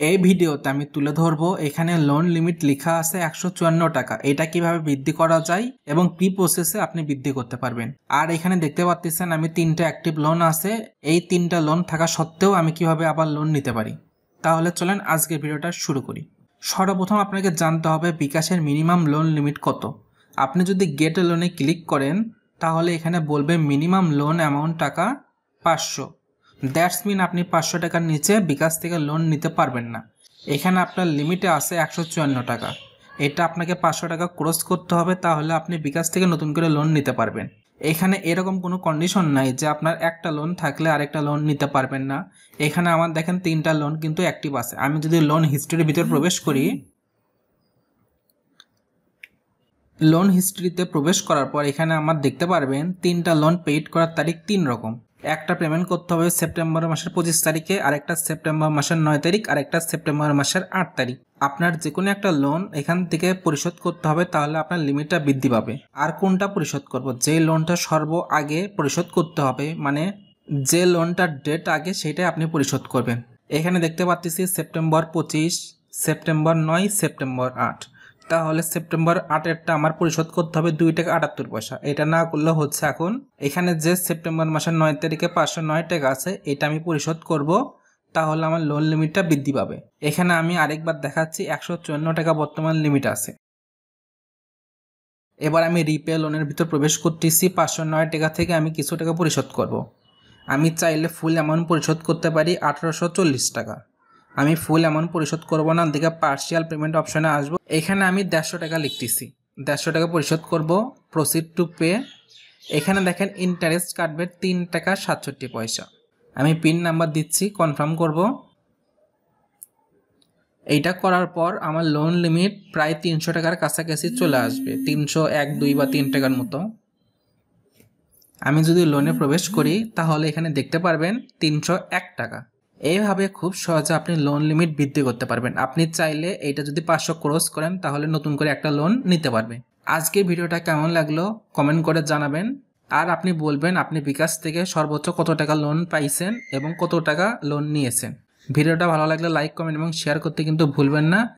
এই ভিডিওতে আমি তুলে ধরবো এখানে লোন লিমিট লেখা আছে 154 টাকা। এটা কিভাবে বৃদ্ধি করা যায় এবং কি প্রসেসে আপনি বৃদ্ধি করতে পারবেন। আর এখানে দেখতে পাচ্ছেন আমি 3টা অ্যাক্টিভ লোন আছে। এই 3টা লোন থাকা সত্ত্বেও আমি কিভাবে আবার লোন নিতে পারি। তাহলে চলেন আজকের ভিডিওটা শুরু করি। সর্বপ্রথম আপনাকে জানতে হবে বিকাশের মিনিমাম লোন লিমিট কত। আপনি যদি গেট লোনে ক্লিক করেন তাহলে এখানে বলবে মিনিমাম লোন অ্যামাউন্ট টাকা 500। দ্যাটস মিন আপনি 500 টাকার নিচে বিকাশ থেকে লোন নিতে পারবেন না। এখানে আপনার লিমিটে আছে 154 টাকা। এটা আপনাকে 500 টাকা ক্রস করতে হবে, তাহলে আপনি বিকাশ থেকে নতুন করে লোন নিতে পারবেন। এখানে এরকম কোনো কন্ডিশন নাই যে আপনার একটা লোন থাকলে আরেকটা লোন নিতে পারবেন না। এখানে আমার দেখেন 3টা লোন কিন্তু অ্যাক্টিভ আছে। আমি যদি লোন হিস্ট্রির ভিতর প্রবেশ করি, লোন হিস্ট্রিতে প্রবেশ করার পর এখানে আমার দেখতে পারবেন 3টা লোন পেইড করার তারিখ 3 রকম। একটা পেমেন্ট করতে হবে সেপ্টেম্বর মাসের 25 তারিখে, আরেকটা সেপ্টেম্বর মাসের 9 তারিখ, আরেকটা সেপ্টেম্বর মাসের 8 তারিখ। আপনার যে কোনো একটা লোন এখান থেকে পরিশোধ করতে হবে, তাহলে আপনার লিমিটটা বৃদ্ধি পাবে। আর কোনটা পরিশোধ করব, যে লোনটা আগে পরিশোধ করতে হবে, মানে যে লোনটার ডেট আগে সেটাই আপনি পরিশোধ করবেন। এখানে দেখতে পাচ্ছি সেপ্টেম্বর 25, সেপ্টেম্বর 9, সেপ্টেম্বর 8। তাহলে সেপ্টেম্বর 8-এরটা আমার পরিশোধ করতে হবে 2 টাকা 78 পয়সা। এটা না করলে হচ্ছে এখন এখানে যে সেপ্টেম্বর মাসের 9 তারিখে 509 টাকা আছে, এটা আমি পরিশোধ করব, তাহলে আমার লোন লিমিটটা বৃদ্ধি পাবে। এখানে আমি আরেকবার দেখাচ্ছি 154 টাকা বর্তমান লিমিট আছে। এবার আমি রিপে লোনের ভিতর প্রবেশ করতেছি। 509 টাকা থেকে আমি কিছু টাকা পরিশোধ করব। আমি চাইলে ফুল অ্যামাউন্ট পরিশোধ করতে পারি 1840 টাকা। আমি ফুল অ্যামাউন্ট পরিশোধ করব না, দিকে পার্শিয়াল পেমেন্ট অপশনে আসবো। এখানে আমি 150 টাকা লিখতেছি, 150 টাকা পরিশোধ করব। Proceed to pay. এখানে দেখেন ইন্টারেস্ট কাটবে 3 টাকা 67 পয়সা। আমি পিন নাম্বার দিচ্ছি, কনফার্ম করব। এইটা করার পর আমার লোন লিমিট প্রায় 300 টাকার কাছাকাছি চলে আসবে, 301, 2 বা 3 টাকার মতো। আমি যদি লোনে প্রবেশ করি তাহলে এখানে দেখতে পারবেন 301 টাকা। এইভাবে খুব সহজে আপনি লোন লিমিট বৃদ্ধি করতে পারবেন। আপনি চাইলে এইটা যদি 500 ক্রস করেন তাহলে নতুন করে একটা লোন নিতে পারবেন। আজকের ভিডিওটা কেমন লাগলো কমেন্ট করে জানাবেন। আর আপনি বলবেন আপনি বিকাশ থেকে সর্বোচ্চ কত টাকা লোন পাইছেন এবং কত টাকা লোন নিয়েছেন। ভিডিওটা ভালো লাগলে লাইক, কমেন্ট এবং শেয়ার করতে কিন্তু ভুলবেন না।